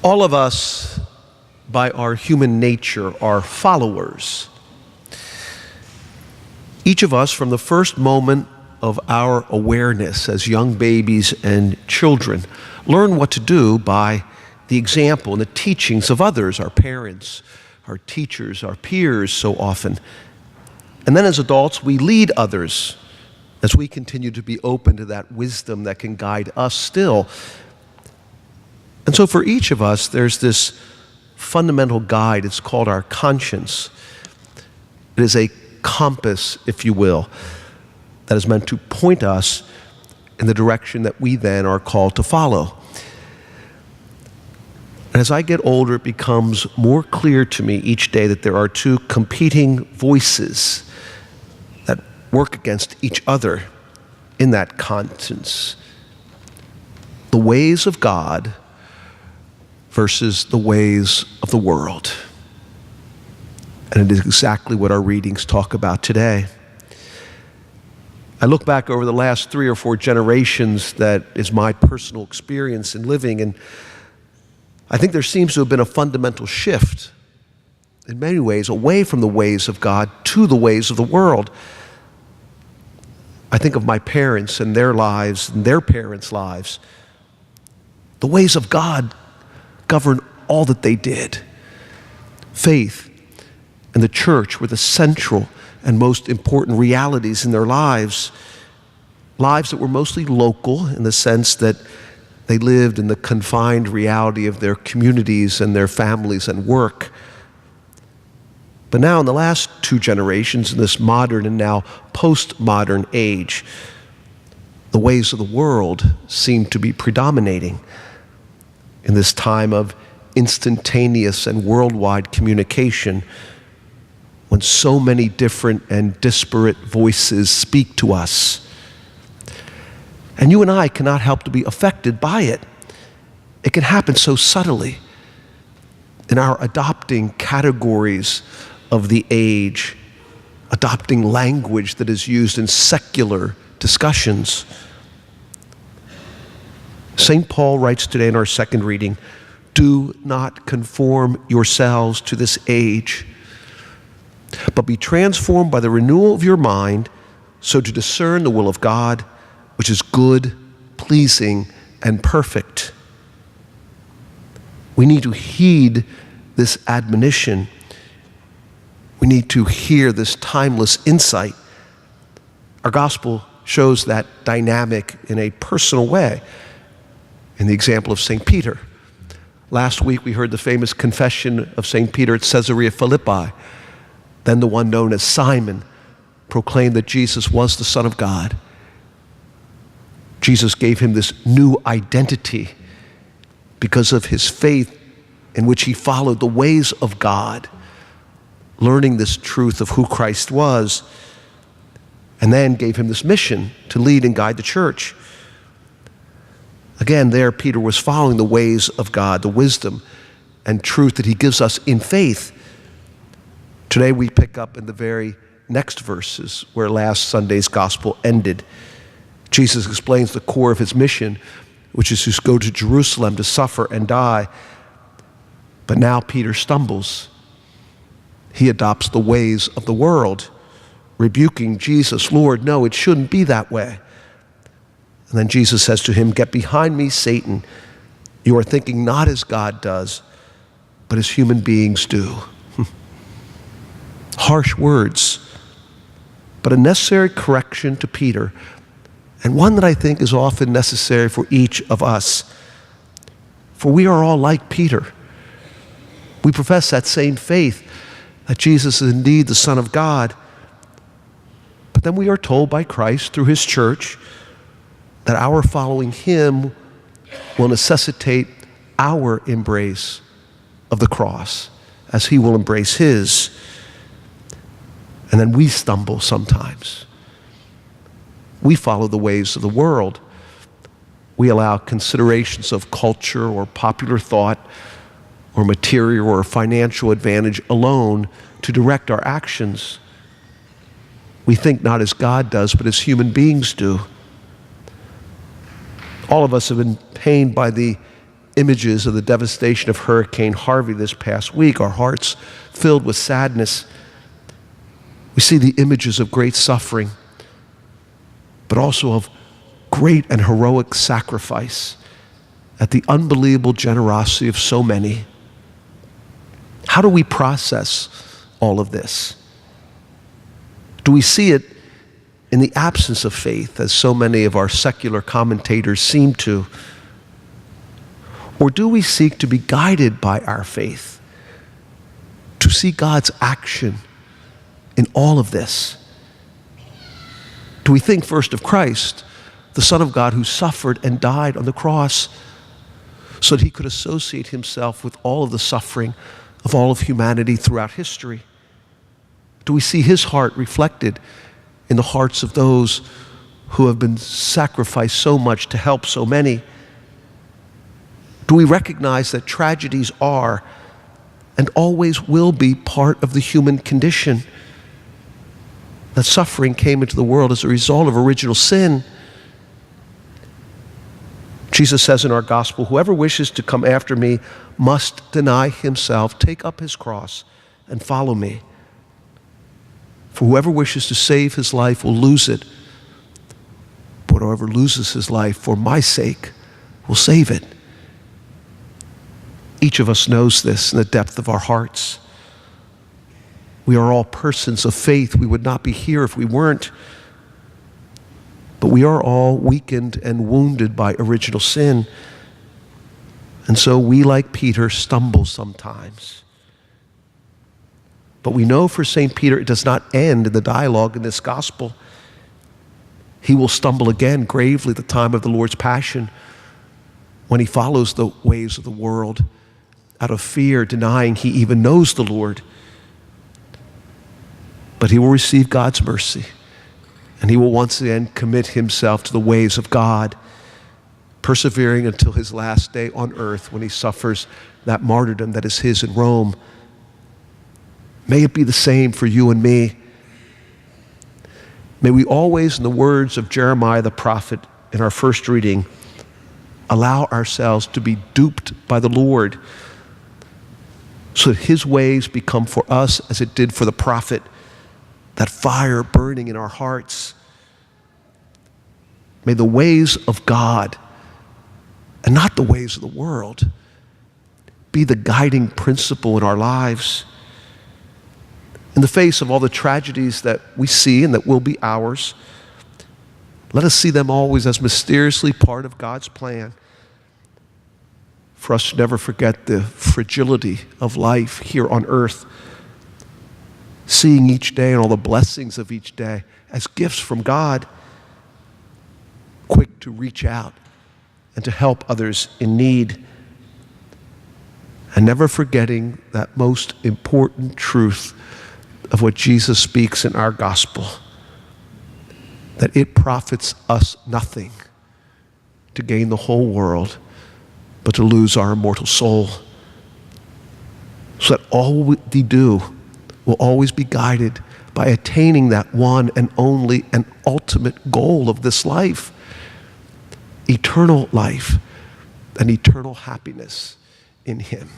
All of us, by our human nature, are followers. Each of us, from the first moment of our awareness as young babies and children, learn what to do by the example and the teachings of others, our parents, our teachers, our peers so often. And then as adults, we lead others as we continue to be open to that wisdom that can guide us still. And so for each of us, there's this fundamental guide. It's called our conscience. It is a compass, if you will, that is meant to point us in the direction that we then are called to follow. And as I get older, it becomes more clear to me each day that there are two competing voices that work against each other in that conscience. The ways of God versus the ways of the world. And it is exactly what our readings talk about today. I look back over the last 3 or 4 generations that is my personal experience in living, and I think there seems to have been a fundamental shift in many ways away from the ways of God to the ways of the world. I think of my parents and their lives and their parents' lives. The ways of God govern all that they did. Faith and the church were the central and most important realities in their lives. Lives that were mostly local in the sense that they lived in the confined reality of their communities and their families and work. But now in the last 2 generations, in this modern and now postmodern age, the ways of the world seem to be predominating. In this time of instantaneous and worldwide communication, when so many different and disparate voices speak to us. And you and I cannot help to be affected by it. It can happen so subtly in our adopting categories of the age, adopting language that is used in secular discussions. St. Paul writes today in our second reading, "Do not conform yourselves to this age, but be transformed by the renewal of your mind, so to discern the will of God, which is good, pleasing, and perfect." We need to heed this admonition. We need to hear this timeless insight. Our gospel shows that dynamic in a personal way, in the example of St. Peter. Last week we heard the famous confession of St. Peter at Caesarea Philippi. Then the one known as Simon proclaimed that Jesus was the Son of God. Jesus gave him this new identity because of his faith in which he followed the ways of God, learning this truth of who Christ was, and then gave him this mission to lead and guide the church. Again, there Peter was following the ways of God, the wisdom and truth that he gives us in faith. Today we pick up in the very next verses where last Sunday's gospel ended. Jesus explains the core of his mission, which is to go to Jerusalem to suffer and die. But now Peter stumbles. He adopts the ways of the world, rebuking Jesus. "Lord, no, it shouldn't be that way." And then Jesus says to him, "Get behind me, Satan. You are thinking not as God does, but as human beings do." Harsh words, but a necessary correction to Peter, and one that I think is often necessary for each of us. For we are all like Peter. We profess that same faith, that Jesus is indeed the Son of God. But then we are told by Christ through his church that our following him will necessitate our embrace of the cross as he will embrace his. And then we stumble sometimes. We follow the ways of the world. We allow considerations of culture or popular thought or material or financial advantage alone to direct our actions. We think not as God does, but as human beings do. All of us have been pained by the images of the devastation of Hurricane Harvey this past week, our hearts filled with sadness. We see the images of great suffering, but also of great and heroic sacrifice at the unbelievable generosity of so many. How do we process all of this? Do we see it in the absence of faith, as so many of our secular commentators seem to? Or do we seek to be guided by our faith, to see God's action in all of this? Do we think first of Christ, the Son of God who suffered and died on the cross so that he could associate himself with all of the suffering of all of humanity throughout history? Do we see his heart reflected in the hearts of those who have been sacrificed so much to help so many? Do we recognize that tragedies are and always will be part of the human condition? That suffering came into the world as a result of original sin. Jesus says in our gospel, "Whoever wishes to come after me must deny himself, take up his cross, and follow me. For whoever wishes to save his life will lose it, but whoever loses his life for my sake will save it." Each of us knows this in the depth of our hearts. We are all persons of faith. We would not be here if we weren't. But we are all weakened and wounded by original sin. And so we, like Peter, stumble sometimes. But we know for St. Peter, it does not end in the dialogue in this gospel. He will stumble again gravely at the time of the Lord's passion, when he follows the ways of the world out of fear, denying he even knows the Lord. But he will receive God's mercy, and he will once again commit himself to the ways of God, persevering until his last day on earth, when he suffers that martyrdom that is his in Rome. May it be the same for you and me. May we always, in the words of Jeremiah the prophet in our first reading, allow ourselves to be duped by the Lord, so that his ways become for us as it did for the prophet, that fire burning in our hearts. May the ways of God, and not the ways of the world, be the guiding principle in our lives. In the face of all the tragedies that we see and that will be ours, let us see them always as mysteriously part of God's plan, for us to never forget the fragility of life here on earth, seeing each day and all the blessings of each day as gifts from God, quick to reach out and to help others in need, and never forgetting that most important truth of what Jesus speaks in our gospel, that it profits us nothing to gain the whole world, but to lose our immortal soul. So that all we do will always be guided by attaining that one and only and ultimate goal of this life, eternal life and eternal happiness in him.